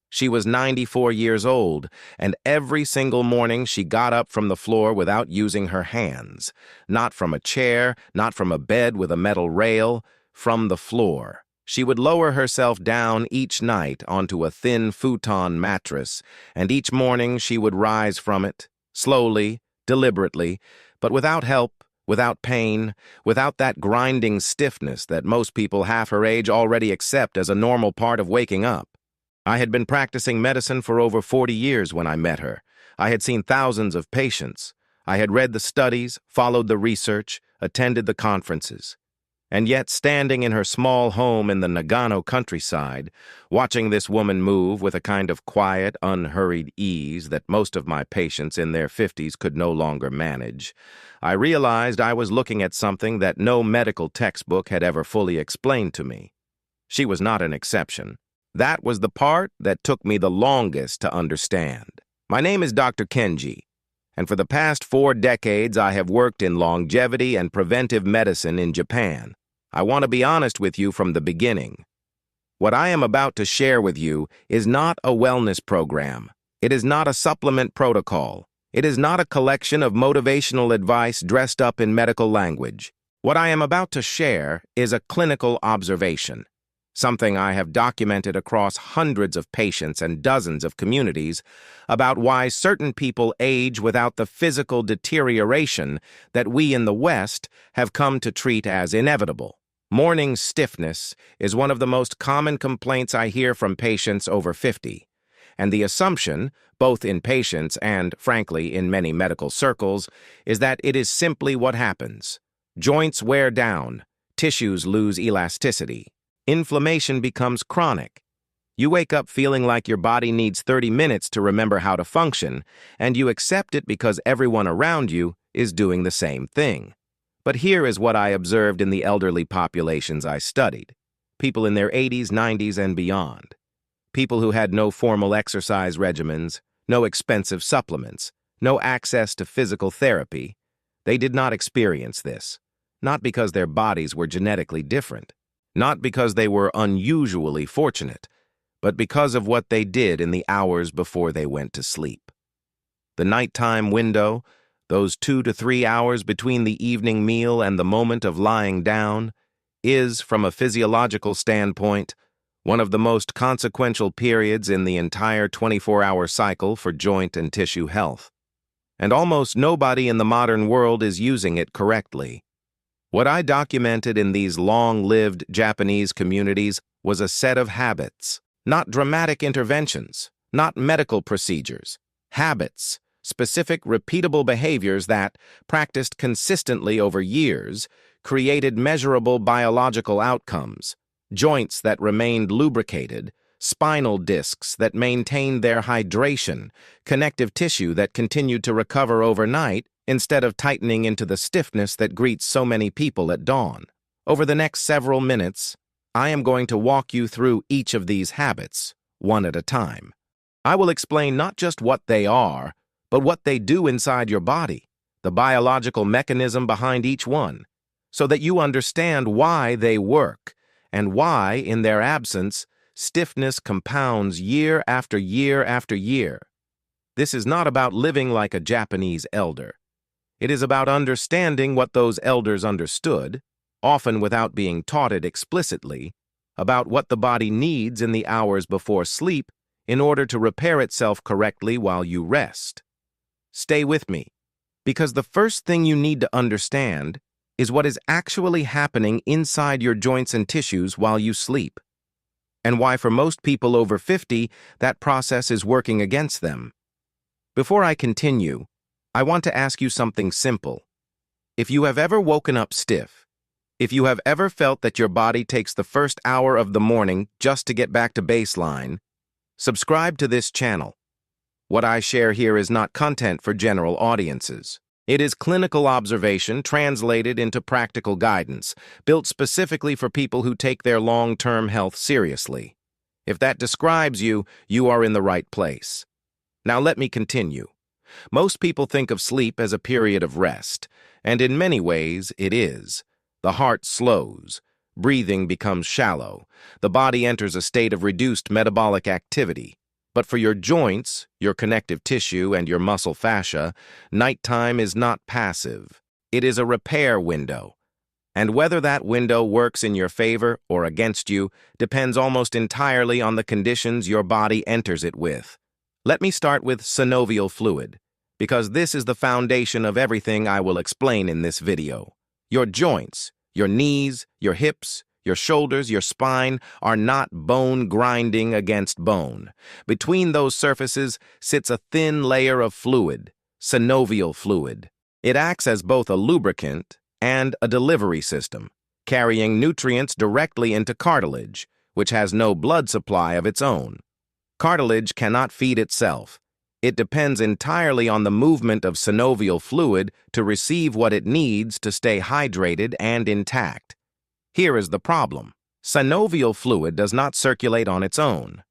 She was 94 years old, and every single morning she got up from the floor without using her hands. Not from a chair, not from a bed with a metal rail, from the floor. She would lower herself down each night onto a thin futon mattress, and each morning she would rise from it, slowly, deliberately, but without help, without pain, without that grinding stiffness that most people half her age already accept as a normal part of waking up. I had been practicing medicine for over 40 years when I met her. I had seen thousands of patients. I had read the studies, followed the research, attended the conferences. And yet, standing in her small home in the Nagano countryside, watching this woman move with a kind of quiet, unhurried ease that most of my patients in their 50s could no longer manage, I realized I was looking at something that no medical textbook had ever fully explained to me. She was not an exception. That was the part that took me the longest to understand. My name is Dr. Kenji, and for the past 4 decades I have worked in longevity and preventive medicine in Japan. I want to be honest with you from the beginning. What I am about to share with you is not a wellness program. It is not a supplement protocol. It is not a collection of motivational advice dressed up in medical language. What I am about to share is a clinical observation. Something I have documented across hundreds of patients and dozens of communities about why certain people age without the physical deterioration that we in the West have come to treat as inevitable. Morning stiffness is one of the most common complaints I hear from patients over 50, and the assumption, both in patients and, frankly, in many medical circles, is that it is simply what happens. Joints wear down, tissues lose elasticity. Inflammation becomes chronic. You wake up feeling like your body needs 30 minutes to remember how to function, and you accept it because everyone around you is doing the same thing. But here is what I observed in the elderly populations I studied. People in their 80s, 90s, and beyond. People who had no formal exercise regimens, no expensive supplements, no access to physical therapy. They did not experience this, not because their bodies were genetically different. Not because they were unusually fortunate, but because of what they did in the hours before they went to sleep. The nighttime window, those 2 to 3 hours between the evening meal and the moment of lying down, is, from a physiological standpoint, one of the most consequential periods in the entire 24-hour cycle for joint and tissue health. And almost nobody in the modern world is using it correctly. What I documented in these long-lived Japanese communities was a set of habits, not dramatic interventions, not medical procedures. Habits, specific repeatable behaviors that, practiced consistently over years, created measurable biological outcomes. Joints that remained lubricated, spinal discs that maintained their hydration, connective tissue that continued to recover overnight, instead of tightening into the stiffness that greets so many people at dawn. Over the next several minutes, I am going to walk you through each of these habits, one at a time. I will explain not just what they are, but what they do inside your body, the biological mechanism behind each one, so that you understand why they work, and why, in their absence, stiffness compounds year after year after year. This is not about living like a Japanese elder. It is about understanding what those elders understood, often without being taught it explicitly, about what the body needs in the hours before sleep in order to repair itself correctly while you rest. Stay with me, because the first thing you need to understand is what is actually happening inside your joints and tissues while you sleep, and why for most people over 50, that process is working against them. Before I continue, I want to ask you something simple. If you have ever woken up stiff, if you have ever felt that your body takes the first hour of the morning just to get back to baseline, subscribe to this channel. What I share here is not content for general audiences. It is clinical observation translated into practical guidance, built specifically for people who take their long-term health seriously. If that describes you, you are in the right place. Now let me continue. Most people think of sleep as a period of rest, and in many ways it is. The heart slows, breathing becomes shallow, the body enters a state of reduced metabolic activity. But for your joints, your connective tissue, and your muscle fascia, nighttime is not passive. It is a repair window. And whether that window works in your favor or against you depends almost entirely on the conditions your body enters it with. Let me start with synovial fluid, because this is the foundation of everything I will explain in this video. Your joints, your knees, your hips, your shoulders, your spine are not bone grinding against bone. Between those surfaces sits a thin layer of fluid, synovial fluid. It acts as both a lubricant and a delivery system, carrying nutrients directly into cartilage, which has no blood supply of its own. Cartilage cannot feed itself. It depends entirely on the movement of synovial fluid to receive what it needs to stay hydrated and intact. Here is the problem. Synovial fluid does not circulate on its own.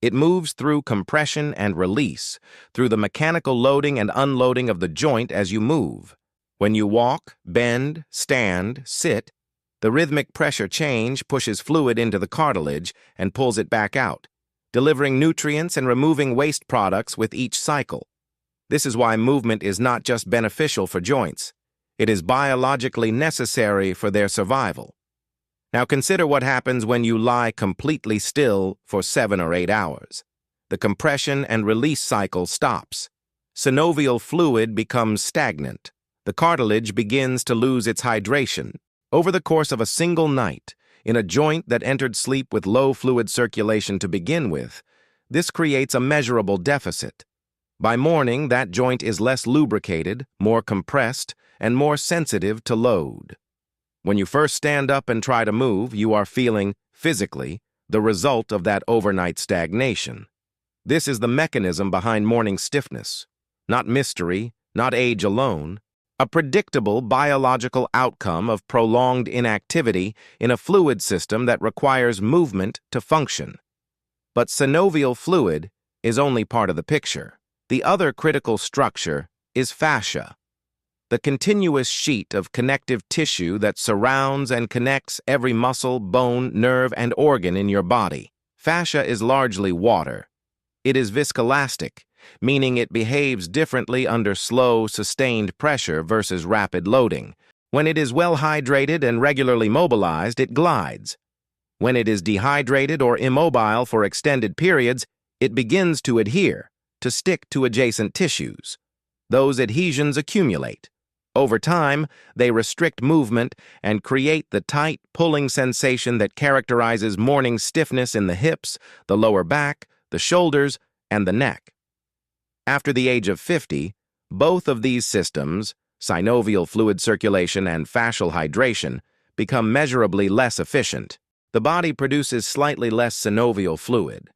It moves through compression and release, through the mechanical loading and unloading of the joint as you move. When you walk, bend, stand, sit, the rhythmic pressure change pushes fluid into the cartilage and pulls it back out, delivering nutrients and removing waste products with each cycle. This is why movement is not just beneficial for joints. It is biologically necessary for their survival. Now consider what happens when you lie completely still for 7 or 8 hours. The compression and release cycle stops. Synovial fluid becomes stagnant. The cartilage begins to lose its hydration. Over the course of a single night, in a joint that entered sleep with low fluid circulation to begin with, this creates a measurable deficit. By morning, that joint is less lubricated, more compressed, and more sensitive to load. When you first stand up and try to move, you are feeling, physically, the result of that overnight stagnation. This is the mechanism behind morning stiffness. Not mystery, not age alone. A predictable biological outcome of prolonged inactivity in a fluid system that requires movement to function. But synovial fluid is only part of the picture. The other critical structure is fascia, the continuous sheet of connective tissue that surrounds and connects every muscle, bone, nerve, and organ in your body. Fascia is largely water. It is viscoelastic, meaning it behaves differently under slow, sustained pressure versus rapid loading. When it is well hydrated and regularly mobilized, it glides. When it is dehydrated or immobile for extended periods, it begins to adhere, to stick to adjacent tissues. Those adhesions accumulate. Over time, they restrict movement and create the tight, pulling sensation that characterizes morning stiffness in the hips, the lower back, the shoulders, and the neck. After the age of 50, both of these systems, synovial fluid circulation and fascial hydration, become measurably less efficient. The body produces slightly less synovial fluid.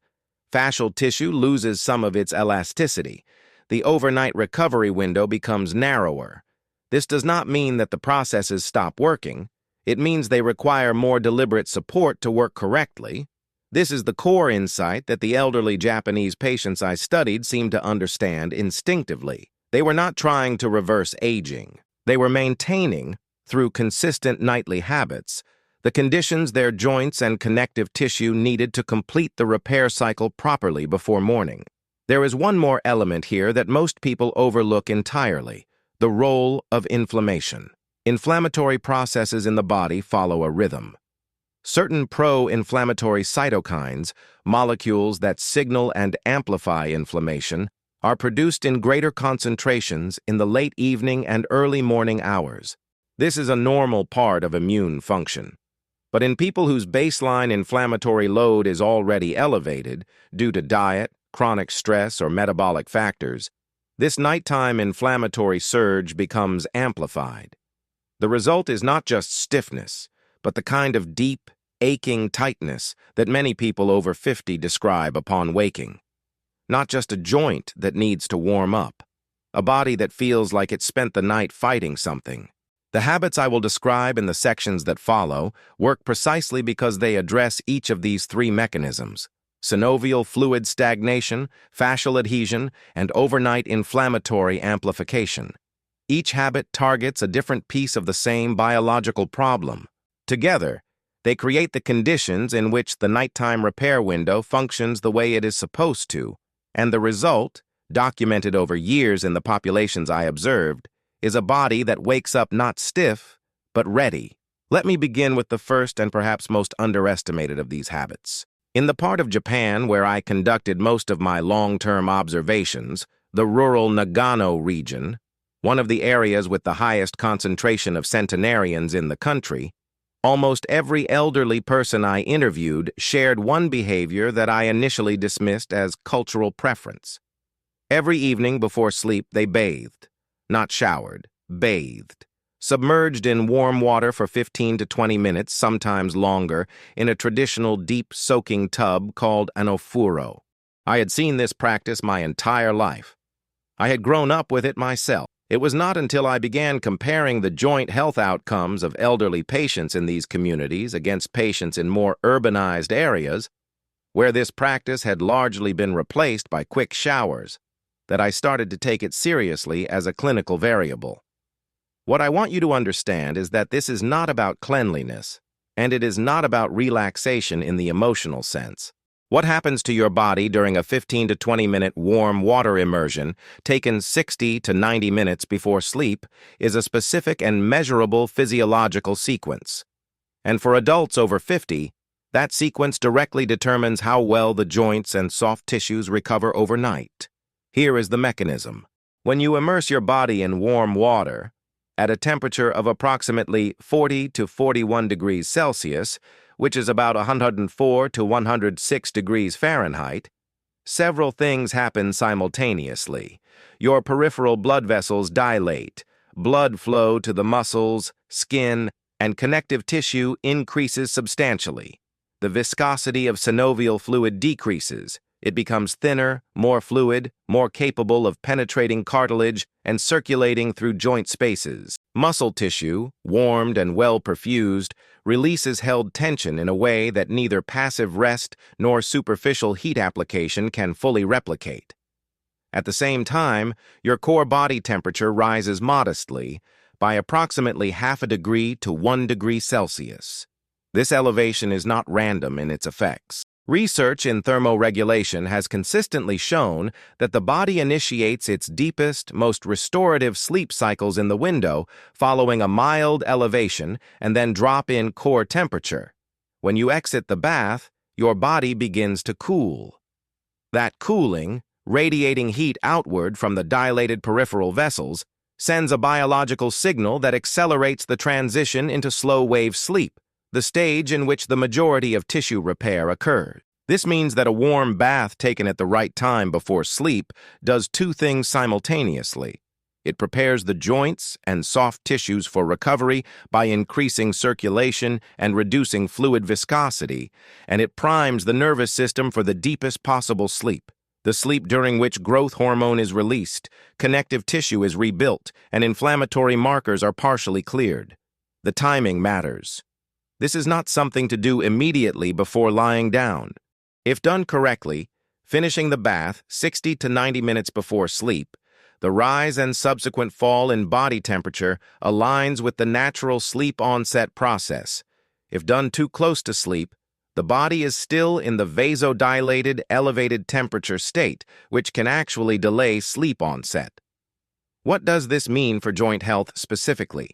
Fascial tissue loses some of its elasticity. The overnight recovery window becomes narrower. This does not mean that the processes stop working. It means they require more deliberate support to work correctly. This is the core insight that the elderly Japanese patients I studied seemed to understand instinctively. They were not trying to reverse aging. They were maintaining, through consistent nightly habits, the conditions their joints and connective tissue needed to complete the repair cycle properly before morning. There is one more element here that most people overlook entirely: the role of inflammation. Inflammatory processes in the body follow a rhythm. Certain pro-inflammatory cytokines, molecules that signal and amplify inflammation, are produced in greater concentrations in the late evening and early morning hours. This is a normal part of immune function. But in people whose baseline inflammatory load is already elevated due to diet, chronic stress, or metabolic factors, this nighttime inflammatory surge becomes amplified. The result is not just stiffness, but the kind of deep, aching tightness that many people over 50 describe upon waking. Not just a joint that needs to warm up, a body that feels like it spent the night fighting something. The habits I will describe in the sections that follow work precisely because they address each of these three mechanisms: synovial fluid stagnation, fascial adhesion, and overnight inflammatory amplification. Each habit targets a different piece of the same biological problem. Together, they create the conditions in which the nighttime repair window functions the way it is supposed to, And the result, documented over years in the populations I observed, is a body that wakes up not stiff, but ready. Let me begin with the first and perhaps most underestimated of these habits. In the part of Japan where I conducted most of my long-term observations, the rural Nagano region, one of the areas with the highest concentration of centenarians in the country, almost every elderly person I interviewed shared one behavior that I initially dismissed as cultural preference. Every evening before sleep, they bathed. Not showered, bathed. Submerged in warm water for 15 to 20 minutes, sometimes longer, in a traditional deep soaking tub called an ofuro. I had seen this practice my entire life. I had grown up with it myself. It was not until I began comparing the joint health outcomes of elderly patients in these communities against patients in more urbanized areas, where this practice had largely been replaced by quick showers, that I started to take it seriously as a clinical variable. What I want you to understand is that this is not about cleanliness, and it is not about relaxation in the emotional sense. What happens to your body during a 15 to 20-minute warm water immersion taken 60 to 90 minutes before sleep is a specific and measurable physiological sequence. And for adults over 50, that sequence directly determines how well the joints and soft tissues recover overnight. Here is the mechanism. When you immerse your body in warm water, at a temperature of approximately 40 to 41 degrees Celsius, which is about 104 to 106 degrees Fahrenheit, several things happen simultaneously. Your peripheral blood vessels dilate, blood flow to the muscles, skin, and connective tissue increases substantially. The viscosity of synovial fluid decreases. It becomes thinner, more fluid, more capable of penetrating cartilage and circulating through joint spaces. Muscle tissue, warmed and well perfused, releases held tension in a way that neither passive rest nor superficial heat application can fully replicate. At the same time, your core body temperature rises modestly by approximately half a degree to 1 degree Celsius. This elevation is not random in its effects. Research in thermoregulation has consistently shown that the body initiates its deepest, most restorative sleep cycles in the window following a mild elevation and then drop in core temperature. When you exit the bath, your body begins to cool. That cooling, radiating heat outward from the dilated peripheral vessels, sends a biological signal that accelerates the transition into slow-wave sleep, the stage in which the majority of tissue repair occurs. This means that a warm bath taken at the right time before sleep does two things simultaneously. It prepares the joints and soft tissues for recovery by increasing circulation and reducing fluid viscosity, and it primes the nervous system for the deepest possible sleep, the sleep during which growth hormone is released, connective tissue is rebuilt, and inflammatory markers are partially cleared. The timing matters. This is not something to do immediately before lying down. If done correctly, finishing the bath 60 to 90 minutes before sleep, the rise and subsequent fall in body temperature aligns with the natural sleep onset process. If done too close to sleep, the body is still in the vasodilated, elevated temperature state, which can actually delay sleep onset. What does this mean for joint health specifically?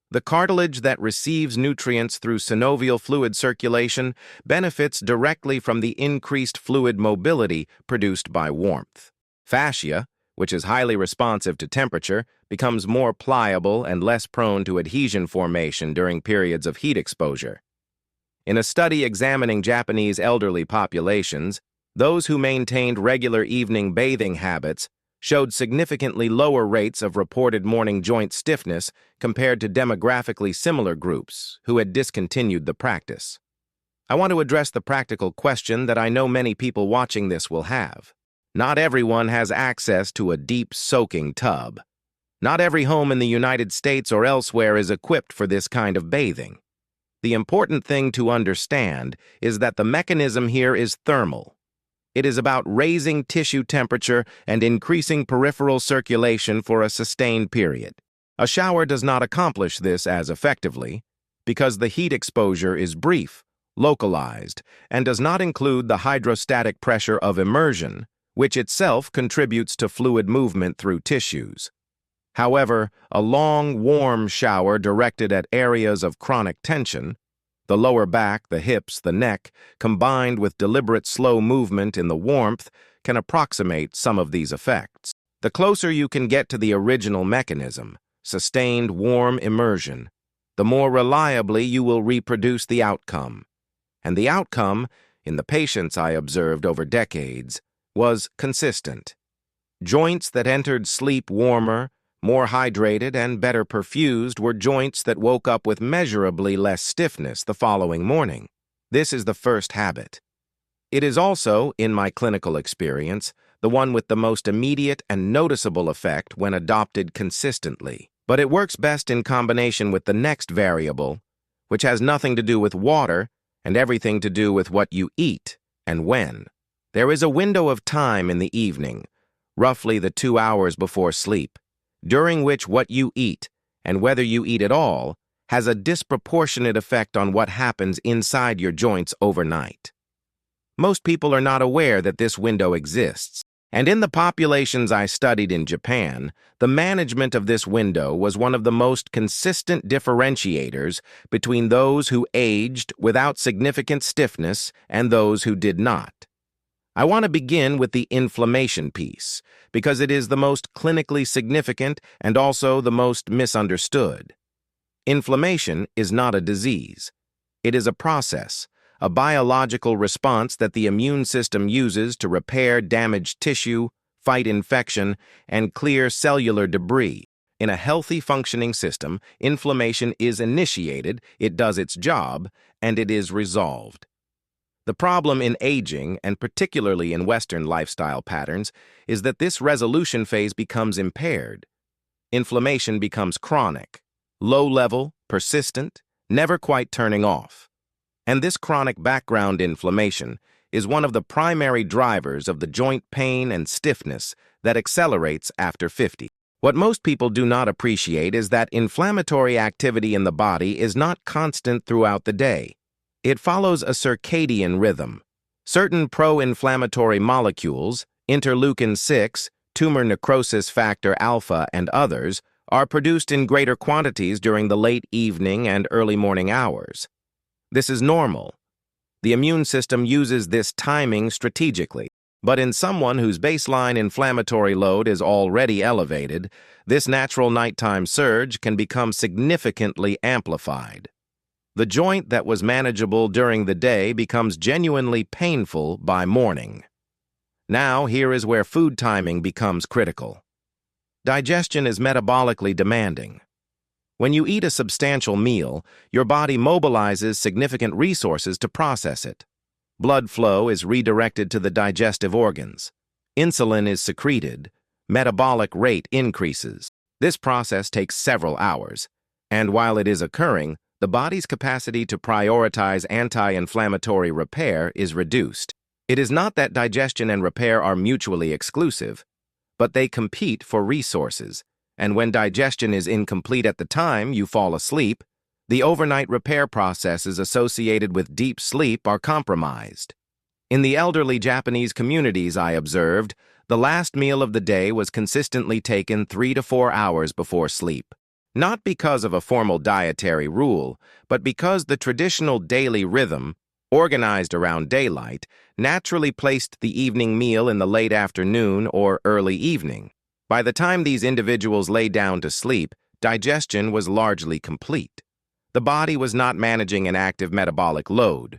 The cartilage that receives nutrients through synovial fluid circulation benefits directly from the increased fluid mobility produced by warmth. Fascia, which is highly responsive to temperature, becomes more pliable and less prone to adhesion formation during periods of heat exposure. In a study examining Japanese elderly populations, those who maintained regular evening bathing habits showed significantly lower rates of reported morning joint stiffness compared to demographically similar groups who had discontinued the practice. I want to address the practical question that I know many people watching this will have. Not everyone has access to a deep soaking tub. Not every home in the United States or elsewhere is equipped for this kind of bathing. The important thing to understand is that the mechanism here is thermal. It is about raising tissue temperature and increasing peripheral circulation for a sustained period. A shower does not accomplish this as effectively because the heat exposure is brief, localized, and does not include the hydrostatic pressure of immersion, which itself contributes to fluid movement through tissues. However, a long, warm shower directed at areas of chronic tension, the lower back, the hips, the neck, combined with deliberate slow movement in the warmth, can approximate some of these effects. The closer you can get to the original mechanism, sustained warm immersion, the more reliably you will reproduce the outcome. And the outcome, in the patients I observed over decades, was consistent. Joints that entered sleep warmer, more hydrated, and better perfused were joints that woke up with measurably less stiffness the following morning. This is the first habit. It is also, in my clinical experience, the one with the most immediate and noticeable effect when adopted consistently. But it works best in combination with the next variable, which has nothing to do with water and everything to do with what you eat and when. There is a window of time in the evening, roughly the 2 hours before sleep, during which what you eat, and whether you eat at all, has a disproportionate effect on what happens inside your joints overnight. Most people are not aware that this window exists, and in the populations I studied in Japan, the management of this window was one of the most consistent differentiators between those who aged without significant stiffness and those who did not. I want to begin with the inflammation piece, because it is the most clinically significant and also the most misunderstood. Inflammation is not a disease. It is a process, a biological response that the immune system uses to repair damaged tissue, fight infection, and clear cellular debris. In a healthy functioning system, inflammation is initiated, it does its job, and it is resolved. The problem in aging, and particularly in Western lifestyle patterns, is that this resolution phase becomes impaired. Inflammation becomes chronic, low-level, persistent, never quite turning off. And this chronic background inflammation is one of the primary drivers of the joint pain and stiffness that accelerates after 50. What most people do not appreciate is that inflammatory activity in the body is not constant throughout the day. It follows a circadian rhythm. Certain pro-inflammatory molecules, interleukin-6, tumor necrosis factor alpha, and others, are produced in greater quantities during the late evening and early morning hours. This is normal. The immune system uses this timing strategically, but in someone whose baseline inflammatory load is already elevated, this natural nighttime surge can become significantly amplified. The joint that was manageable during the day becomes genuinely painful by morning. Now, here is where food timing becomes critical. Digestion is metabolically demanding. When you eat a substantial meal, your body mobilizes significant resources to process it. Blood flow is redirected to the digestive organs. Insulin is secreted. Metabolic rate increases. This process takes several hours, and while it is occurring, the body's capacity to prioritize anti-inflammatory repair is reduced. It is not that digestion and repair are mutually exclusive, but they compete for resources, and when digestion is incomplete at the time you fall asleep, the overnight repair processes associated with deep sleep are compromised. In the elderly Japanese communities I observed, the last meal of the day was consistently taken 3 to 4 hours before sleep. Not because of a formal dietary rule, but because the traditional daily rhythm, organized around daylight, naturally placed the evening meal in the late afternoon or early evening. By the time these individuals lay down to sleep, digestion was largely complete. The body was not managing an active metabolic load.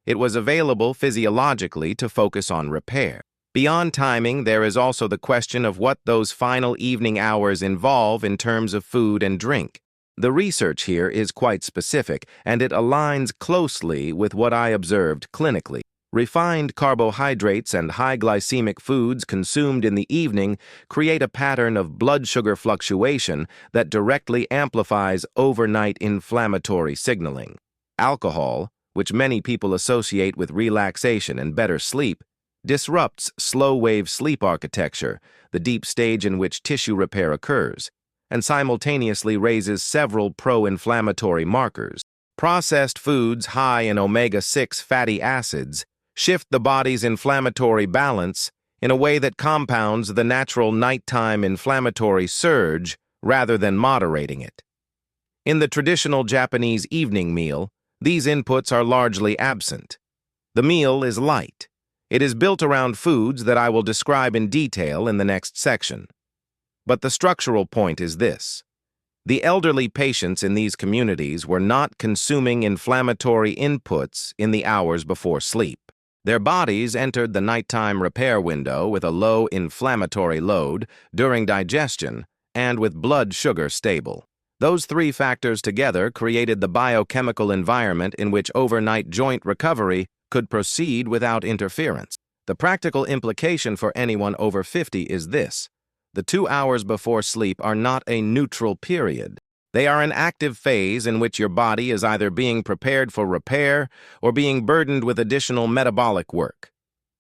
It was available physiologically to focus on repair. Beyond timing, there is also the question of what those final evening hours involve in terms of food and drink. The research here is quite specific, and it aligns closely with what I observed clinically. Refined carbohydrates and high glycemic foods consumed in the evening create a pattern of blood sugar fluctuation that directly amplifies overnight inflammatory signaling. Alcohol, which many people associate with relaxation and better sleep, disrupts slow-wave sleep architecture, the deep stage in which tissue repair occurs, and simultaneously raises several pro-inflammatory markers. Processed foods high in omega-6 fatty acids shift the body's inflammatory balance in a way that compounds the natural nighttime inflammatory surge rather than moderating it. In the traditional Japanese evening meal, these inputs are largely absent. The meal is light. It is built around foods that I will describe in detail in the next section. But the structural point is this. The elderly patients in these communities were not consuming inflammatory inputs in the hours before sleep. Their bodies entered the nighttime repair window with a low inflammatory load during digestion and with blood sugar stable. Those three factors together created the biochemical environment in which overnight joint recovery could proceed without interference. The practical implication for anyone over 50 is this. The 2 hours before sleep are not a neutral period. They are an active phase in which your body is either being prepared for repair or being burdened with additional metabolic work.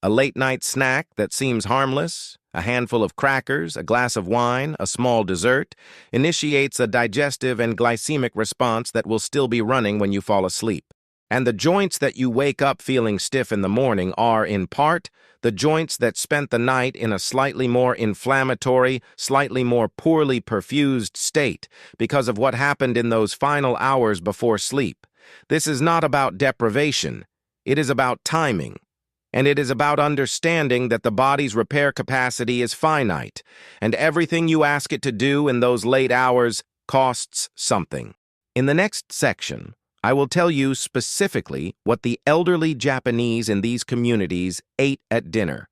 A late-night snack that seems harmless, a handful of crackers, a glass of wine, a small dessert, initiates a digestive and glycemic response that will still be running when you fall asleep. And the joints that you wake up feeling stiff in the morning are, in part, the joints that spent the night in a slightly more inflammatory, slightly more poorly perfused state because of what happened in those final hours before sleep. This is not about deprivation. It is about timing. And it is about understanding that the body's repair capacity is finite, and everything you ask it to do in those late hours costs something. In the next section, I will tell you specifically what the elderly Japanese in these communities ate at dinner,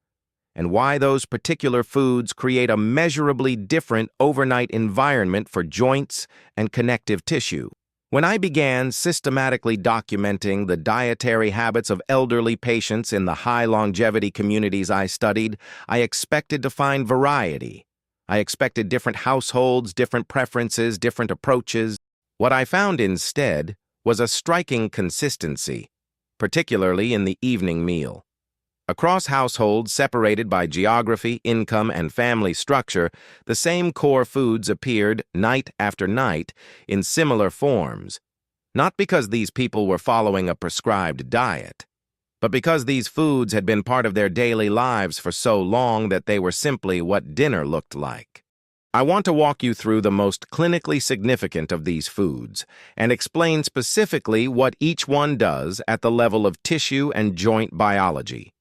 and why those particular foods create a measurably different overnight environment for joints and connective tissue. When I began systematically documenting the dietary habits of elderly patients in the high-longevity communities I studied, I expected to find variety. I expected different households, different preferences, different approaches. What I found instead was a striking consistency, particularly in the evening meal. Across households separated by geography, income, and family structure, the same core foods appeared night after night in similar forms, not because these people were following a prescribed diet, but because these foods had been part of their daily lives for so long that they were simply what dinner looked like. I want to walk you through the most clinically significant of these foods and explain specifically what each one does at the level of tissue and joint biology.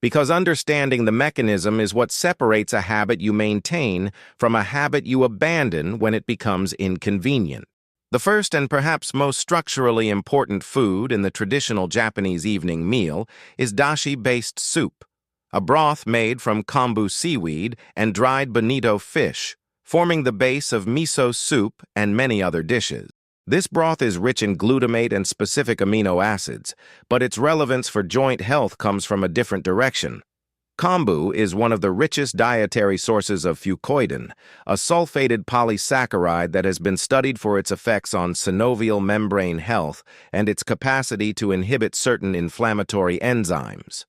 Because understanding the mechanism is what separates a habit you maintain from a habit you abandon when it becomes inconvenient. The first and perhaps most structurally important food in the traditional Japanese evening meal is dashi-based soup, a broth made from kombu seaweed and dried bonito fish, forming the base of miso soup and many other dishes. This broth is rich in glutamate and specific amino acids, but its relevance for joint health comes from a different direction. Kombu is one of the richest dietary sources of fucoidan, a sulfated polysaccharide that has been studied for its effects on synovial membrane health and its capacity to inhibit certain inflammatory enzymes.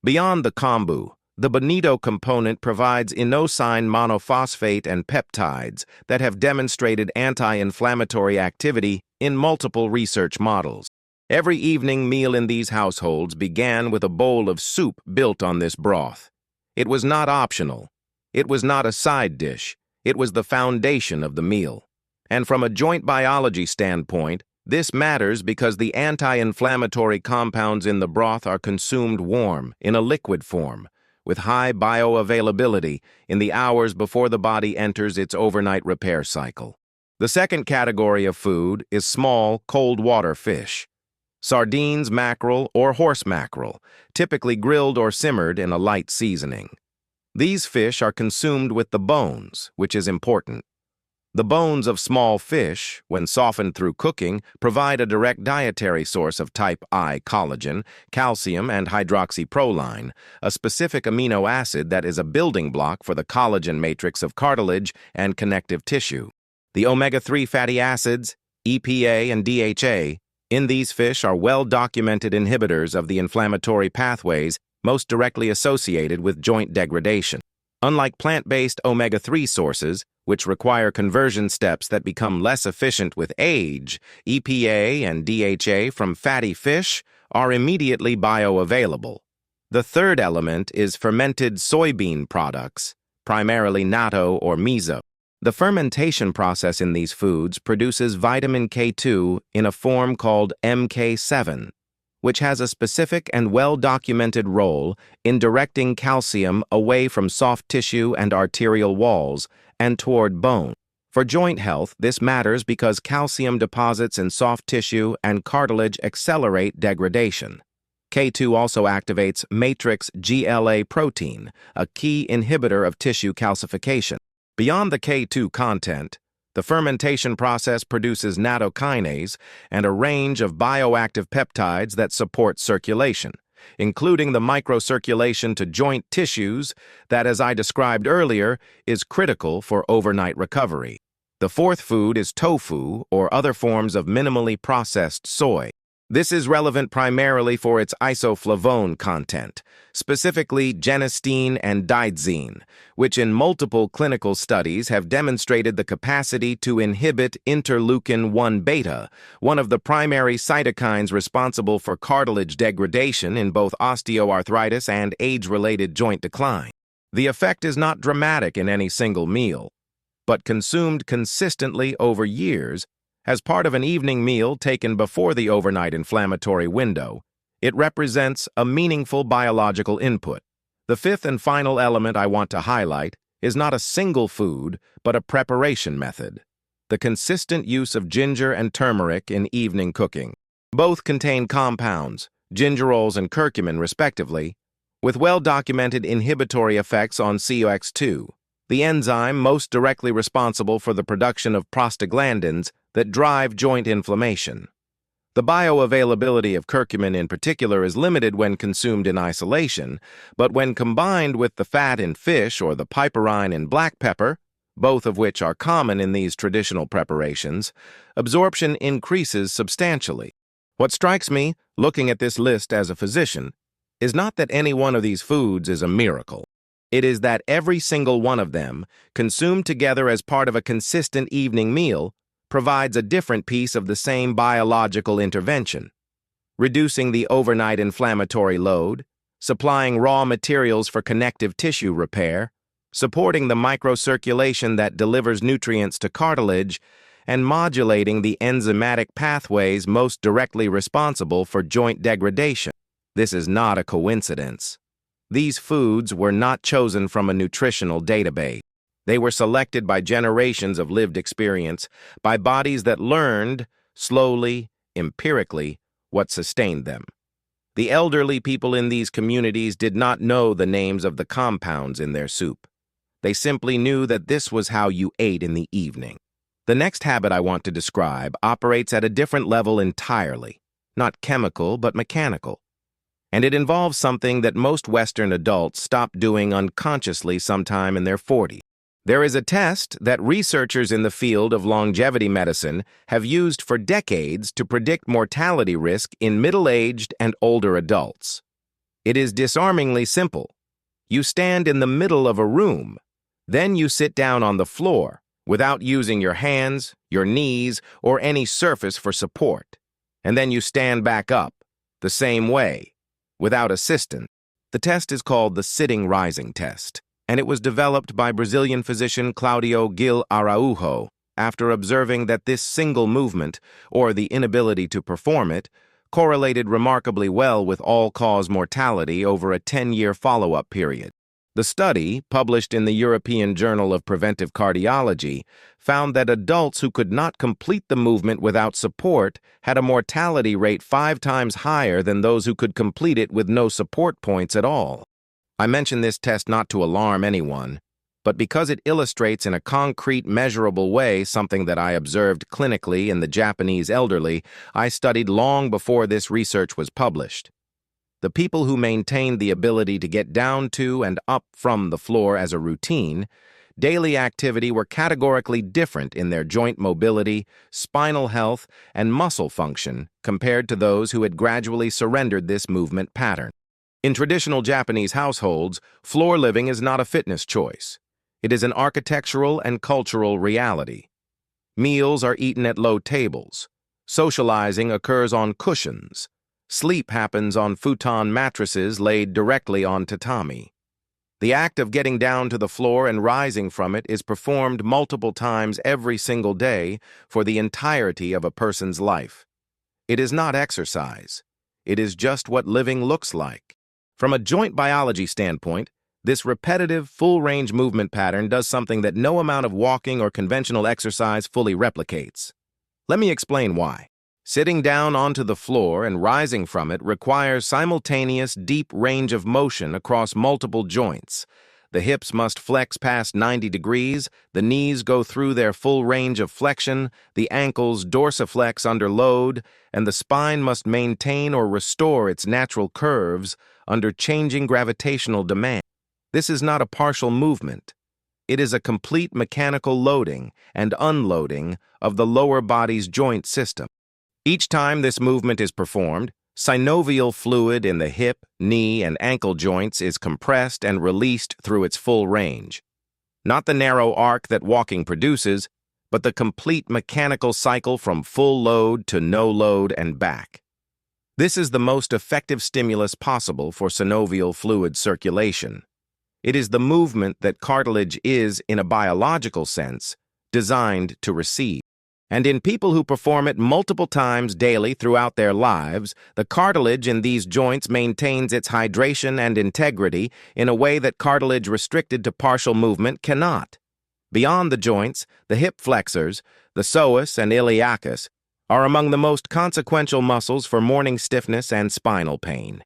Beyond the kombu, the bonito component provides inosine monophosphate and peptides that have demonstrated anti-inflammatory activity in multiple research models. Every evening meal in these households began with a bowl of soup built on this broth. It was not optional. It was not a side dish. It was the foundation of the meal. And from a joint biology standpoint, this matters because the anti-inflammatory compounds in the broth are consumed warm, in a liquid form, with high bioavailability in the hours before the body enters its overnight repair cycle. The second category of food is small, cold water fish. Sardines, mackerel, or horse mackerel, typically grilled or simmered in a light seasoning. These fish are consumed with the bones, which is important. The bones of small fish, when softened through cooking, provide a direct dietary source of type I collagen, calcium, and hydroxyproline, a specific amino acid that is a building block for the collagen matrix of cartilage and connective tissue. The omega-3 fatty acids, EPA and DHA, in these fish are well-documented inhibitors of the inflammatory pathways most directly associated with joint degradation. Unlike plant-based omega-3 sources, which require conversion steps that become less efficient with age, EPA and DHA from fatty fish are immediately bioavailable. The third element is fermented soybean products, primarily natto or miso. The fermentation process in these foods produces vitamin K2 in a form called MK7, which has a specific and well-documented role in directing calcium away from soft tissue and arterial walls and toward bone. For joint health, this matters because calcium deposits in soft tissue and cartilage accelerate degradation. K2 also activates matrix GLA protein, a key inhibitor of tissue calcification. Beyond the K2 content, the fermentation process produces nattokinase and a range of bioactive peptides that support circulation, including the microcirculation to joint tissues that, as I described earlier, is critical for overnight recovery. The fourth food is tofu or other forms of minimally processed soy. This is relevant primarily for its isoflavone content, specifically genistein and daidzein, which in multiple clinical studies have demonstrated the capacity to inhibit interleukin-1 beta, one of the primary cytokines responsible for cartilage degradation in both osteoarthritis and age-related joint decline. The effect is not dramatic in any single meal, but consumed consistently over years, as part of an evening meal taken before the overnight inflammatory window, it represents a meaningful biological input. The fifth and final element I want to highlight is not a single food, but a preparation method: the consistent use of ginger and turmeric in evening cooking. Both contain compounds, gingerols and curcumin respectively, with well-documented inhibitory effects on COX2, the enzyme most directly responsible for the production of prostaglandins that drive joint inflammation. The bioavailability of curcumin in particular is limited when consumed in isolation, but when combined with the fat in fish or the piperine in black pepper, both of which are common in these traditional preparations, absorption increases substantially. What strikes me, looking at this list as a physician, is not that any one of these foods is a miracle. It is that every single one of them, consumed together as part of a consistent evening meal, provides a different piece of the same biological intervention, reducing the overnight inflammatory load, supplying raw materials for connective tissue repair, supporting the microcirculation that delivers nutrients to cartilage, and modulating the enzymatic pathways most directly responsible for joint degradation. This is not a coincidence. These foods were not chosen from a nutritional database. They were selected by generations of lived experience, by bodies that learned, slowly, empirically, what sustained them. The elderly people in these communities did not know the names of the compounds in their soup. They simply knew that this was how you ate in the evening. The next habit I want to describe operates at a different level entirely, not chemical but mechanical. And it involves something that most Western adults stop doing unconsciously sometime in their 40s. There is a test that researchers in the field of longevity medicine have used for decades to predict mortality risk in middle-aged and older adults. It is disarmingly simple. You stand in the middle of a room, then you sit down on the floor without using your hands, your knees, or any surface for support, and then you stand back up, the same way, without assistance. The test is called the sitting rising test, and it was developed by Brazilian physician Claudio Gil Araujo after observing that this single movement, or the inability to perform it, correlated remarkably well with all-cause mortality over a 10-year follow-up period. The study, published in the European Journal of Preventive Cardiology, found that adults who could not complete the movement without support had a mortality rate 5 times higher than those who could complete it with no support points at all. I mention this test not to alarm anyone, but because it illustrates in a concrete, measurable way something that I observed clinically in the Japanese elderly I studied long before this research was published. The people who maintained the ability to get down to and up from the floor as a routine, daily activity were categorically different in their joint mobility, spinal health, and muscle function compared to those who had gradually surrendered this movement pattern. In traditional Japanese households, floor living is not a fitness choice. It is an architectural and cultural reality. Meals are eaten at low tables. Socializing occurs on cushions. Sleep happens on futon mattresses laid directly on tatami. The act of getting down to the floor and rising from it is performed multiple times every single day for the entirety of a person's life. It is not exercise. It is just what living looks like. From a joint biology standpoint, this repetitive, full-range movement pattern does something that no amount of walking or conventional exercise fully replicates. Let me explain why. Sitting down onto the floor and rising from it requires simultaneous deep range of motion across multiple joints. The hips must flex past 90 degrees, the knees go through their full range of flexion, the ankles dorsiflex under load, and the spine must maintain or restore its natural curves under changing gravitational demand. This is not a partial movement. It is a complete mechanical loading and unloading of the lower body's joint system. Each time this movement is performed, synovial fluid in the hip, knee, and ankle joints is compressed and released through its full range. Not the narrow arc that walking produces, but the complete mechanical cycle from full load to no load and back. This is the most effective stimulus possible for synovial fluid circulation. It is the movement that cartilage is, in a biological sense, designed to receive. And in people who perform it multiple times daily throughout their lives, the cartilage in these joints maintains its hydration and integrity in a way that cartilage restricted to partial movement cannot. Beyond the joints, the hip flexors, the psoas and iliacus, are among the most consequential muscles for morning stiffness and spinal pain.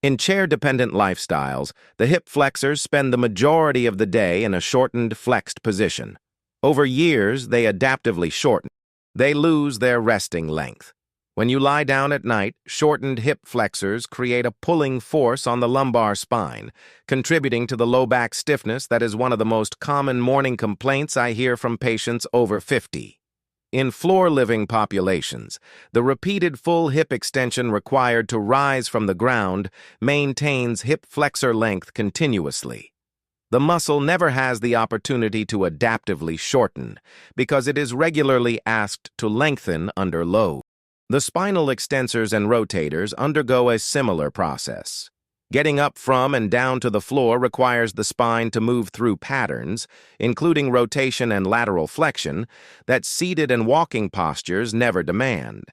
In chair-dependent lifestyles, the hip flexors spend the majority of the day in a shortened, flexed position. Over years, they adaptively shorten. They lose their resting length. When you lie down at night, shortened hip flexors create a pulling force on the lumbar spine, contributing to the low back stiffness that is one of the most common morning complaints I hear from patients over 50. In floor-living populations, the repeated full hip extension required to rise from the ground maintains hip flexor length continuously. The muscle never has the opportunity to adaptively shorten because it is regularly asked to lengthen under load. The spinal extensors and rotators undergo a similar process. Getting up from and down to the floor requires the spine to move through patterns, including rotation and lateral flexion, that seated and walking postures never demand.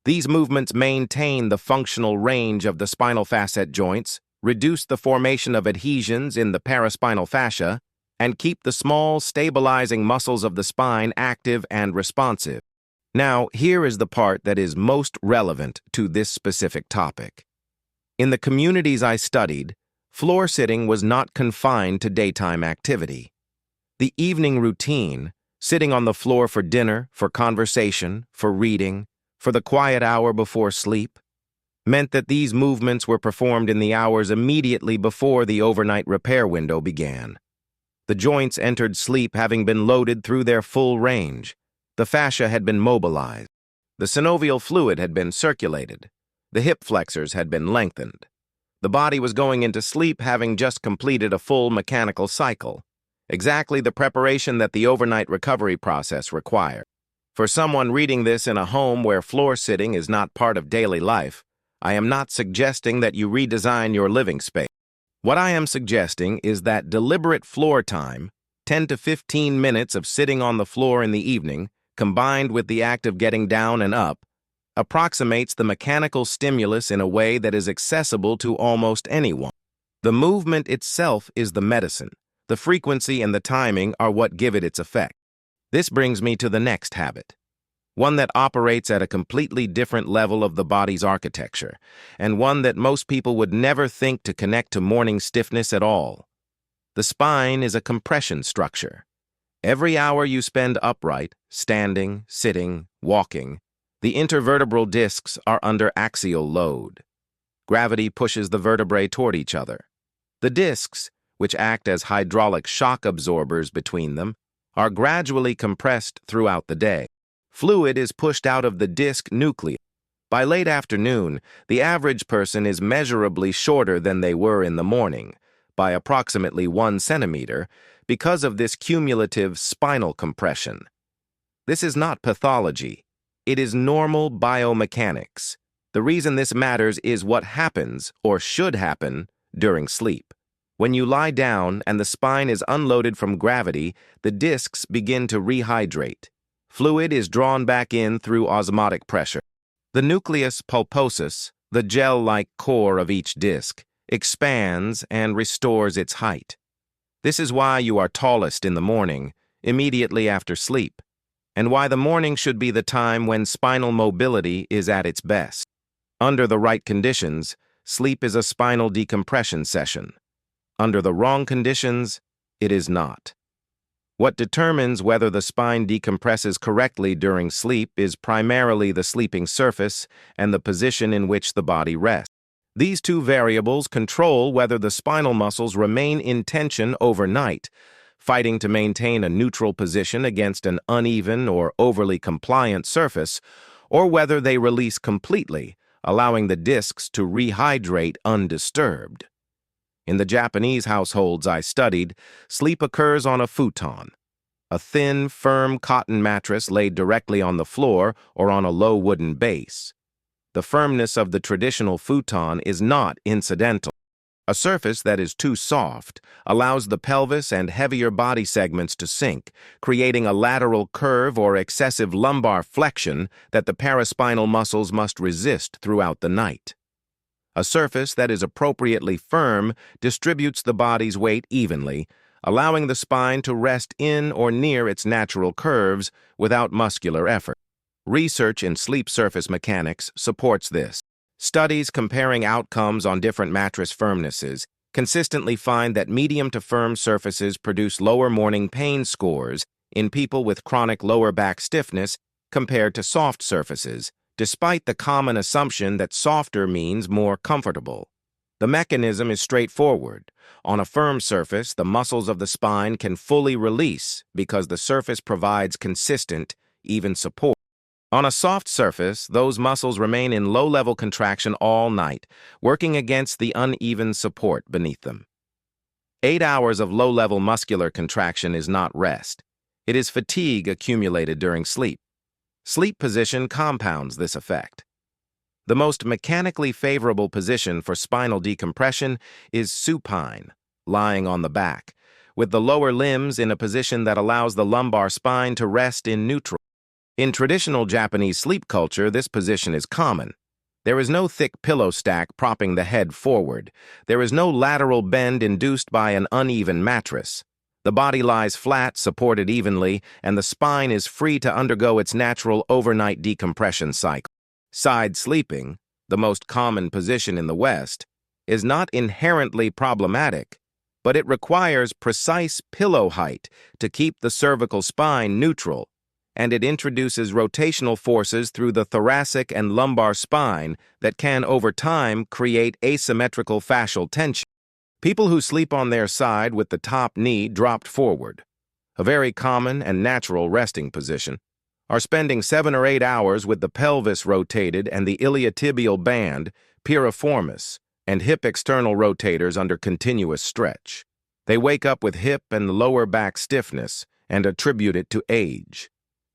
These movements maintain the functional range of the spinal facet joints, reduce the formation of adhesions in the paraspinal fascia, and keep the small, stabilizing muscles of the spine active and responsive. Now, here is the part that is most relevant to this specific topic. In the communities I studied, floor sitting was not confined to daytime activity. The evening routine, sitting on the floor for dinner, for conversation, for reading, for the quiet hour before sleep, meant that these movements were performed in the hours immediately before the overnight repair window began. The joints entered sleep having been loaded through their full range. The fascia had been mobilized. The synovial fluid had been circulated. The hip flexors had been lengthened. The body was going into sleep having just completed a full mechanical cycle, exactly the preparation that the overnight recovery process required. For someone reading this in a home where floor sitting is not part of daily life, I am not suggesting that you redesign your living space. What I am suggesting is that deliberate floor time, 10 to 15 minutes of sitting on the floor in the evening, combined with the act of getting down and up, approximates the mechanical stimulus in a way that is accessible to almost anyone. The movement itself is the medicine. The frequency and the timing are what give it its effect. This brings me to the next habit, one that operates at a completely different level of the body's architecture, and one that most people would never think to connect to morning stiffness at all. The spine is a compression structure. Every hour you spend upright, standing, sitting, walking, the intervertebral discs are under axial load. Gravity pushes the vertebrae toward each other. The discs, which act as hydraulic shock absorbers between them, are gradually compressed throughout the day. Fluid is pushed out of the disc nucleus. By late afternoon, the average person is measurably shorter than they were in the morning, by approximately 1 centimeter, because of this cumulative spinal compression. This is not pathology. It is normal biomechanics. The reason this matters is what happens, or should happen, during sleep. When you lie down and the spine is unloaded from gravity, the discs begin to rehydrate. Fluid is drawn back in through osmotic pressure. The nucleus pulposus, the gel-like core of each disc, expands and restores its height. This is why you are tallest in the morning, immediately after sleep, and why the morning should be the time when spinal mobility is at its best. Under the right conditions, sleep is a spinal decompression session. Under the wrong conditions, it is not. What determines whether the spine decompresses correctly during sleep is primarily the sleeping surface and the position in which the body rests. These two variables control whether the spinal muscles remain in tension overnight, fighting to maintain a neutral position against an uneven or overly compliant surface, or whether they release completely, allowing the discs to rehydrate undisturbed. In the Japanese households I studied, sleep occurs on a futon, a thin, firm cotton mattress laid directly on the floor or on a low wooden base. The firmness of the traditional futon is not incidental. A surface that is too soft allows the pelvis and heavier body segments to sink, creating a lateral curve or excessive lumbar flexion that the paraspinal muscles must resist throughout the night. A surface that is appropriately firm distributes the body's weight evenly, allowing the spine to rest in or near its natural curves without muscular effort. Research in sleep surface mechanics supports this. Studies comparing outcomes on different mattress firmnesses consistently find that medium to firm surfaces produce lower morning pain scores in people with chronic lower back stiffness compared to soft surfaces, despite the common assumption that softer means more comfortable. The mechanism is straightforward. On a firm surface, the muscles of the spine can fully release because the surface provides consistent, even support. On a soft surface, those muscles remain in low-level contraction all night, working against the uneven support beneath them. 8 hours of low-level muscular contraction is not rest. It is fatigue accumulated during sleep. Sleep position compounds this effect. The most mechanically favorable position for spinal decompression is supine, lying on the back, with the lower limbs in a position that allows the lumbar spine to rest in neutral. In traditional Japanese sleep culture, this position is common. There is no thick pillow stack propping the head forward. There is no lateral bend induced by an uneven mattress. The body lies flat, supported evenly, and the spine is free to undergo its natural overnight decompression cycle. Side sleeping, the most common position in the West, is not inherently problematic, but it requires precise pillow height to keep the cervical spine neutral, and it introduces rotational forces through the thoracic and lumbar spine that can, over time, create asymmetrical fascial tension. People who sleep on their side with the top knee dropped forward, a very common and natural resting position, are spending 7 or 8 hours with the pelvis rotated and the iliotibial band, piriformis, and hip external rotators under continuous stretch. They wake up with hip and lower back stiffness and attribute it to age.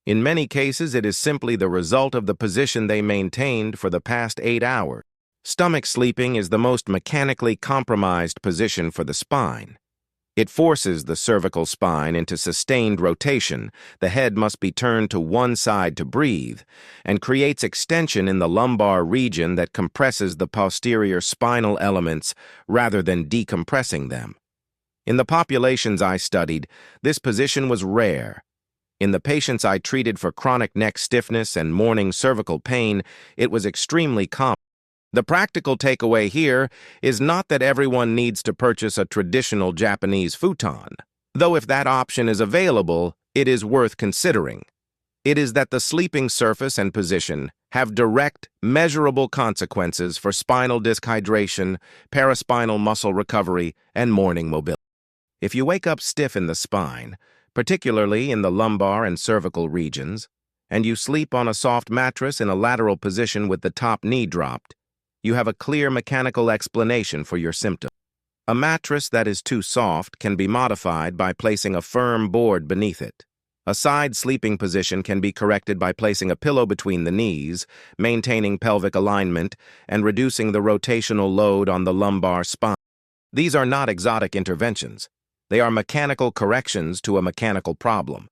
In many cases, it is simply the result of the position they maintained for the past 8 hours. Stomach sleeping is the most mechanically compromised position for the spine. It forces the cervical spine into sustained rotation, the head must be turned to one side to breathe, and creates extension in the lumbar region that compresses the posterior spinal elements rather than decompressing them. In the populations I studied, this position was rare. In the patients I treated for chronic neck stiffness and morning cervical pain, it was extremely common. The practical takeaway here is not that everyone needs to purchase a traditional Japanese futon, though if that option is available, it is worth considering. It is that the sleeping surface and position have direct, measurable consequences for spinal disc hydration, paraspinal muscle recovery, and morning mobility. If you wake up stiff in the spine, particularly in the lumbar and cervical regions, and you sleep on a soft mattress in a lateral position with the top knee dropped, you have a clear mechanical explanation for your symptom. A mattress that is too soft can be modified by placing a firm board beneath it. A side sleeping position can be corrected by placing a pillow between the knees, maintaining pelvic alignment, and reducing the rotational load on the lumbar spine. These are not exotic interventions. They are mechanical corrections to a mechanical problem.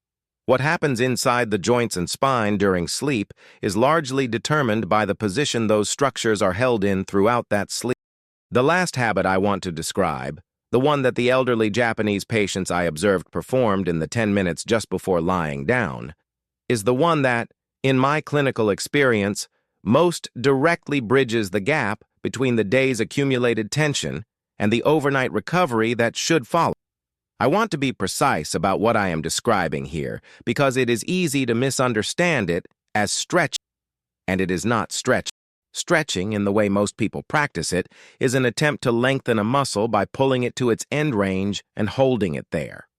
What happens inside the joints and spine during sleep is largely determined by the position those structures are held in throughout that sleep. The last habit I want to describe, the one that the elderly Japanese patients I observed performed in the 10 minutes just before lying down, is the one that, in my clinical experience, most directly bridges the gap between the day's accumulated tension and the overnight recovery that should follow. I want to be precise about what I am describing here because it is easy to misunderstand it as stretching, and it is not stretching. Stretching, in the way most people practice it, is an attempt to lengthen a muscle by pulling it to its end range and holding it there.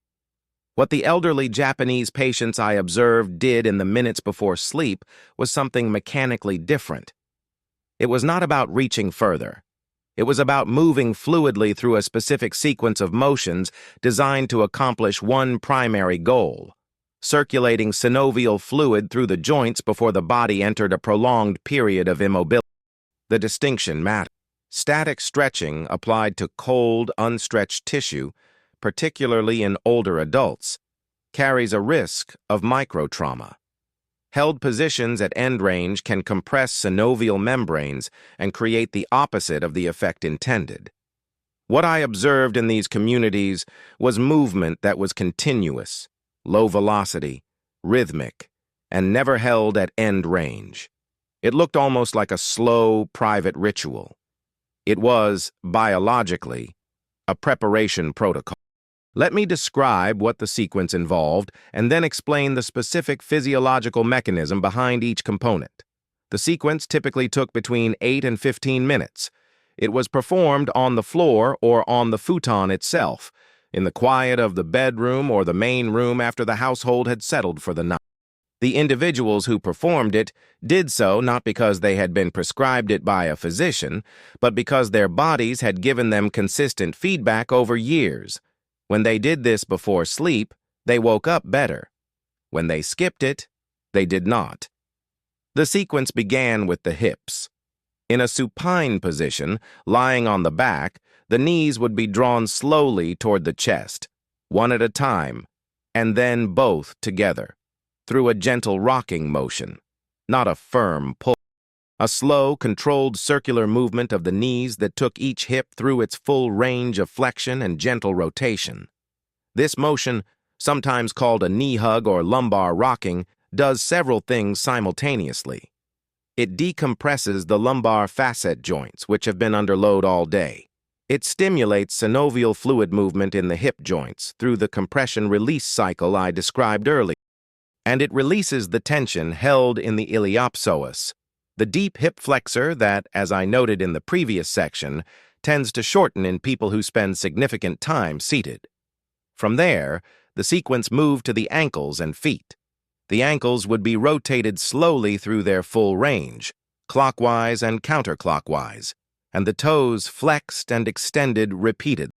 What the elderly Japanese patients I observed did in the minutes before sleep was something mechanically different. It was not about reaching further. It was about moving fluidly through a specific sequence of motions designed to accomplish one primary goal: circulating synovial fluid through the joints before the body entered a prolonged period of immobility. The distinction matters. Static stretching applied to cold, unstretched tissue, particularly in older adults, carries a risk of microtrauma. Held positions at end range can compress synovial membranes and create the opposite of the effect intended. What I observed in these communities was movement that was continuous, low velocity, rhythmic, and never held at end range. It looked almost like a slow, private ritual. It was, biologically, a preparation protocol. Let me describe what the sequence involved and then explain the specific physiological mechanism behind each component. The sequence typically took between 8 and 15 minutes. It was performed on the floor or on the futon itself, in the quiet of the bedroom or the main room after the household had settled for the night. The individuals who performed it did so not because they had been prescribed it by a physician, but because their bodies had given them consistent feedback over years. When they did this before sleep, they woke up better. When they skipped it, they did not. The sequence began with the hips. In a supine position, lying on the back, the knees would be drawn slowly toward the chest, one at a time, and then both together, through a gentle rocking motion, not a firm pull. A slow, controlled circular movement of the knees that took each hip through its full range of flexion and gentle rotation. This motion, sometimes called a knee hug or lumbar rocking, does several things simultaneously. It decompresses the lumbar facet joints, which have been under load all day. It stimulates synovial fluid movement in the hip joints through the compression-release cycle I described earlier. And it releases the tension held in the iliopsoas, the deep hip flexor that, as I noted in the previous section, tends to shorten in people who spend significant time seated. From there, the sequence moved to the ankles and feet. The ankles would be rotated slowly through their full range, clockwise and counterclockwise, and the toes flexed and extended repeatedly.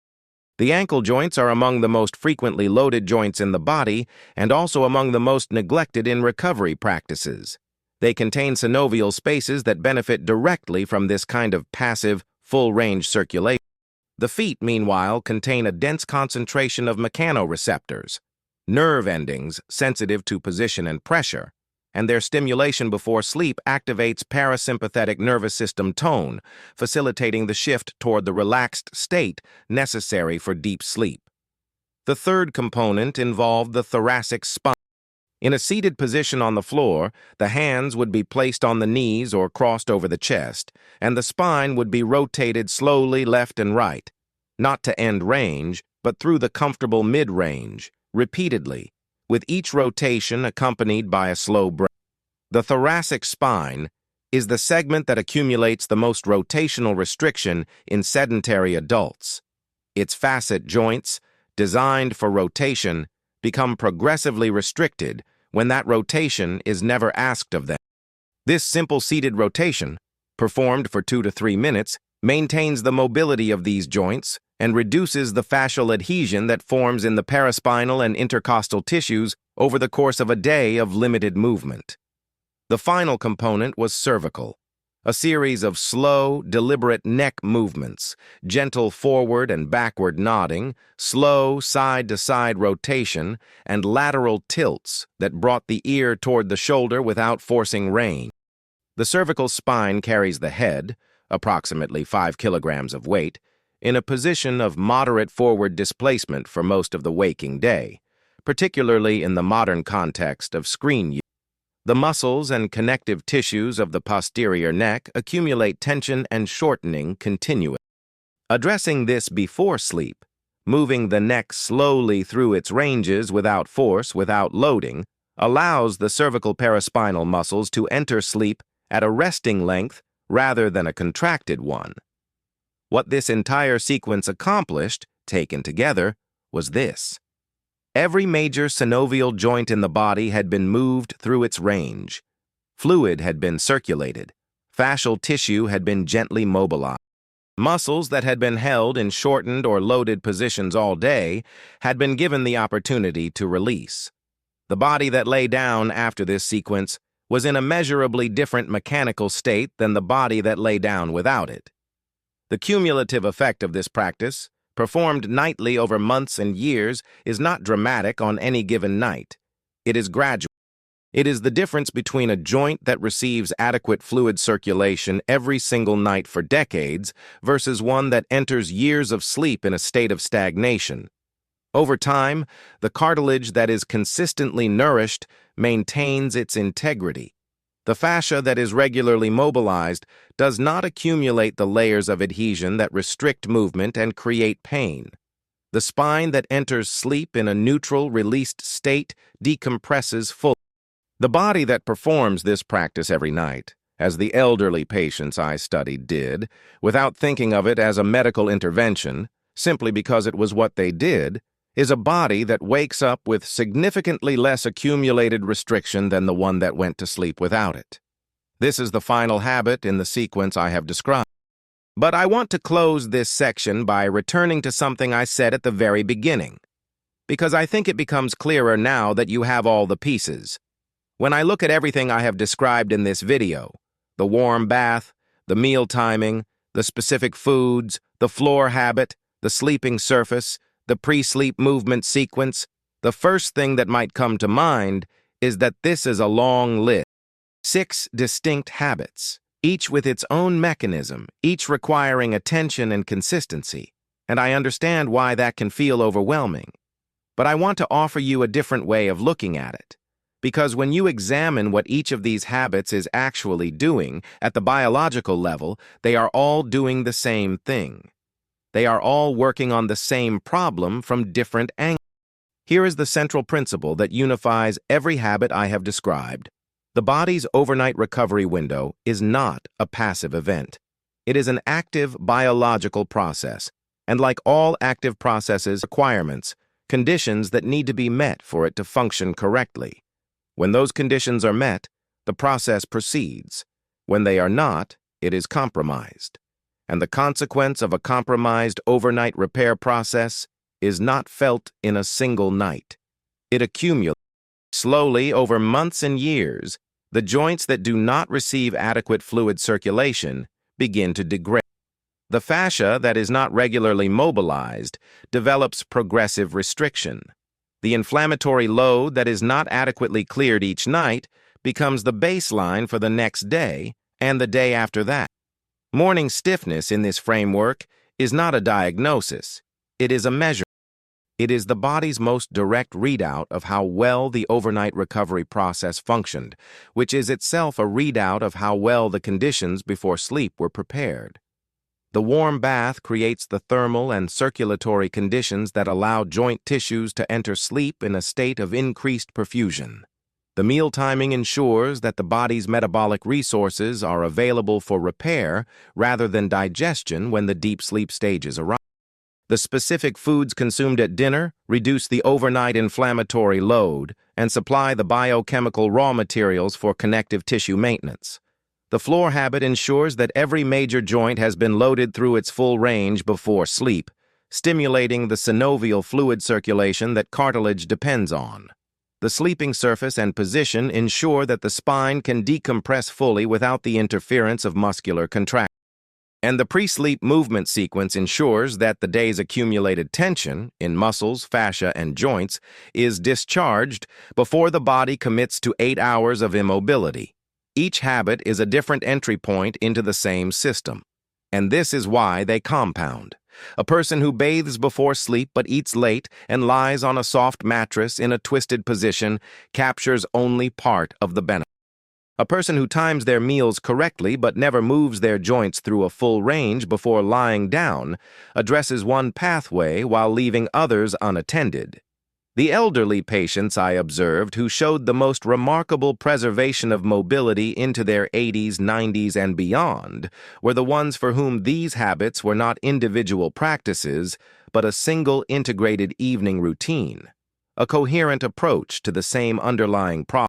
The ankle joints are among the most frequently loaded joints in the body and also among the most neglected in recovery practices. They contain synovial spaces that benefit directly from this kind of passive, full-range circulation. The feet, meanwhile, contain a dense concentration of mechanoreceptors, nerve endings sensitive to position and pressure, and their stimulation before sleep activates parasympathetic nervous system tone, facilitating the shift toward the relaxed state necessary for deep sleep. The third component involved the thoracic spine. In a seated position on the floor, the hands would be placed on the knees or crossed over the chest, and the spine would be rotated slowly left and right, not to end range, but through the comfortable mid-range, repeatedly, with each rotation accompanied by a slow breath. The thoracic spine is the segment that accumulates the most rotational restriction in sedentary adults. Its facet joints, designed for rotation, become progressively restricted when that rotation is never asked of them. This simple seated rotation, performed for 2 to 3 minutes, maintains the mobility of these joints, and reduces the fascial adhesion that forms in the paraspinal and intercostal tissues over the course of a day of limited movement. The final component was cervical, a series of slow, deliberate neck movements, gentle forward and backward nodding, slow side-to-side rotation, and lateral tilts that brought the ear toward the shoulder without forcing rein. The cervical spine carries the head, approximately 5 kilograms of weight, in a position of moderate forward displacement for most of the waking day, particularly in the modern context of screen use. The muscles and connective tissues of the posterior neck accumulate tension and shortening continuously. Addressing this before sleep, moving the neck slowly through its ranges without force, without loading, allows the cervical paraspinal muscles to enter sleep at a resting length rather than a contracted one. What this entire sequence accomplished, taken together, was this. Every major synovial joint in the body had been moved through its range. Fluid had been circulated. Fascial tissue had been gently mobilized. Muscles that had been held in shortened or loaded positions all day had been given the opportunity to release. The body that lay down after this sequence was in a measurably different mechanical state than the body that lay down without it. The cumulative effect of this practice, performed nightly over months and years, is not dramatic on any given night. It is gradual. It is the difference between a joint that receives adequate fluid circulation every single night for decades versus one that enters years of sleep in a state of stagnation. Over time, the cartilage that is consistently nourished maintains its integrity. The fascia that is regularly mobilized does not accumulate the layers of adhesion that restrict movement and create pain. The spine that enters sleep in a neutral, released state decompresses fully. The body that performs this practice every night, as the elderly patients I studied did, without thinking of it as a medical intervention, simply because it was what they did, is a body that wakes up with significantly less accumulated restriction than the one that went to sleep without it. This is the final habit in the sequence I have described. But I want to close this section by returning to something I said at the very beginning, because I think it becomes clearer now that you have all the pieces. When I look at everything I have described in this video, the warm bath, the meal timing, the specific foods, the floor habit, the sleeping surface, the pre-sleep movement sequence, the first thing that might come to mind is that this is a long list. 6 distinct habits, each with its own mechanism, each requiring attention and consistency, and I understand why that can feel overwhelming. But I want to offer you a different way of looking at it, because when you examine what each of these habits is actually doing at the biological level, they are all doing the same thing. They are all working on the same problem from different angles. Here is the central principle that unifies every habit I have described. The body's overnight recovery window is not a passive event. It is an active biological process, and like all active processes, requirements, conditions that need to be met for it to function correctly. When those conditions are met, the process proceeds. When they are not, it is compromised. And the consequence of a compromised overnight repair process is not felt in a single night. It accumulates. Slowly, over months and years, the joints that do not receive adequate fluid circulation begin to degrade. The fascia that is not regularly mobilized develops progressive restriction. The inflammatory load that is not adequately cleared each night becomes the baseline for the next day and the day after that. Morning stiffness in this framework is not a diagnosis. It is a measure. It is the body's most direct readout of how well the overnight recovery process functioned, which is itself a readout of how well the conditions before sleep were prepared. The warm bath creates the thermal and circulatory conditions that allow joint tissues to enter sleep in a state of increased perfusion. The meal timing ensures that the body's metabolic resources are available for repair rather than digestion when the deep sleep stages arrive. The specific foods consumed at dinner reduce the overnight inflammatory load and supply the biochemical raw materials for connective tissue maintenance. The floor habit ensures that every major joint has been loaded through its full range before sleep, stimulating the synovial fluid circulation that cartilage depends on. The sleeping surface and position ensure that the spine can decompress fully without the interference of muscular contraction. And the pre-sleep movement sequence ensures that the day's accumulated tension in muscles, fascia, and joints is discharged before the body commits to 8 hours of immobility. Each habit is a different entry point into the same system. And this is why they compound. A person who bathes before sleep but eats late and lies on a soft mattress in a twisted position captures only part of the benefit. A person who times their meals correctly but never moves their joints through a full range before lying down addresses one pathway while leaving others unattended. The elderly patients I observed who showed the most remarkable preservation of mobility into their 80s, 90s, and beyond were the ones for whom these habits were not individual practices, but a single integrated evening routine, a coherent approach to the same underlying problem.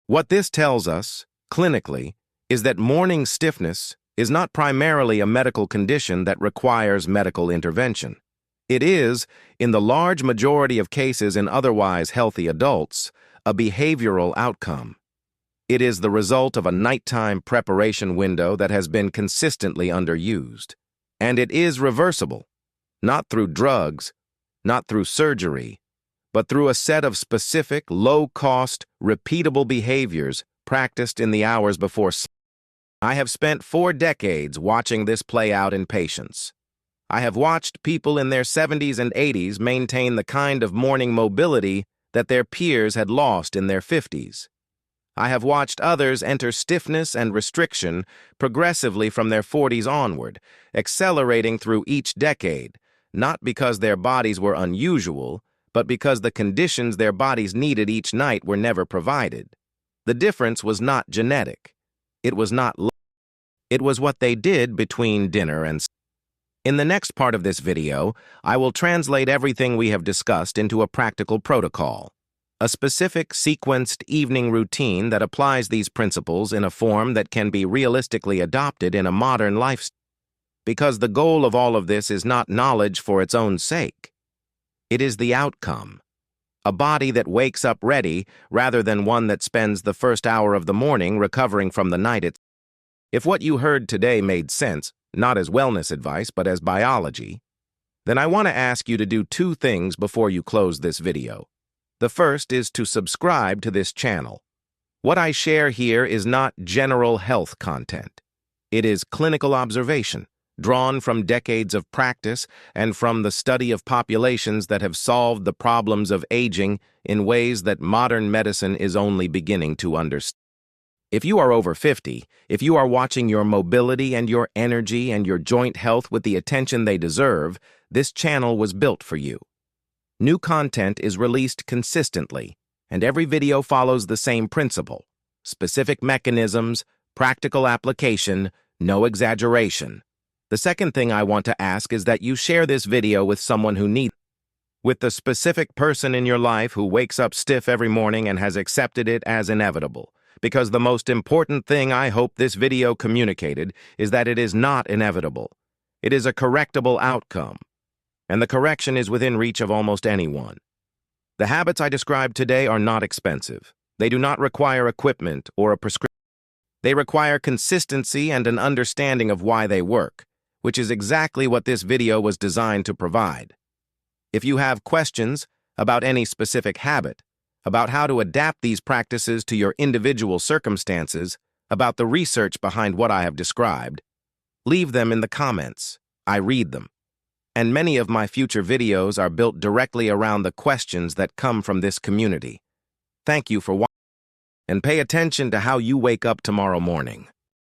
What this tells us, clinically, is that morning stiffness is not primarily a medical condition that requires medical intervention. It is, in the large majority of cases in otherwise healthy adults, a behavioral outcome. It is the result of a nighttime preparation window that has been consistently underused. And it is reversible, not through drugs, not through surgery, but through a set of specific, low-cost, repeatable behaviors practiced in the hours before sleep. I have spent 4 decades watching this play out in patients. I have watched people in their 70s and 80s maintain the kind of morning mobility that their peers had lost in their 50s. I have watched others enter stiffness and restriction progressively from their 40s onward, accelerating through each decade, not because their bodies were unusual, but because the conditions their bodies needed each night were never provided. The difference was not genetic. It was not luck. It was what they did between dinner and sleep. In the next part of this video, I will translate everything we have discussed into a practical protocol, a specific sequenced evening routine that applies these principles in a form that can be realistically adopted in a modern lifestyle. Because the goal of all of this is not knowledge for its own sake. It is the outcome. A body that wakes up ready rather than one that spends the first hour of the morning recovering from the night itself. If what you heard today made sense, not as wellness advice but as biology, then I want to ask you to do 2 things before you close this video. The first is to subscribe to this channel. What I share here is not general health content. It is clinical observation, drawn from decades of practice and from the study of populations that have solved the problems of aging in ways that modern medicine is only beginning to understand. If you are over 50, if you are watching your mobility and your energy and your joint health with the attention they deserve, this channel was built for you. New content is released consistently, and every video follows the same principle: specific mechanisms, practical application, no exaggeration. The second thing I want to ask is that you share this video with someone who needs it, with the specific person in your life who wakes up stiff every morning and has accepted it as inevitable. Because the most important thing I hope this video communicated is that it is not inevitable. It is a correctable outcome, and the correction is within reach of almost anyone. The habits I described today are not expensive. They do not require equipment or a prescription. They require consistency and an understanding of why they work, which is exactly what this video was designed to provide. If you have questions about any specific habit, about how to adapt these practices to your individual circumstances, about the research behind what I have described, leave them in the comments. I read them. And many of my future videos are built directly around the questions that come from this community. Thank you for watching, and pay attention to how you wake up tomorrow morning.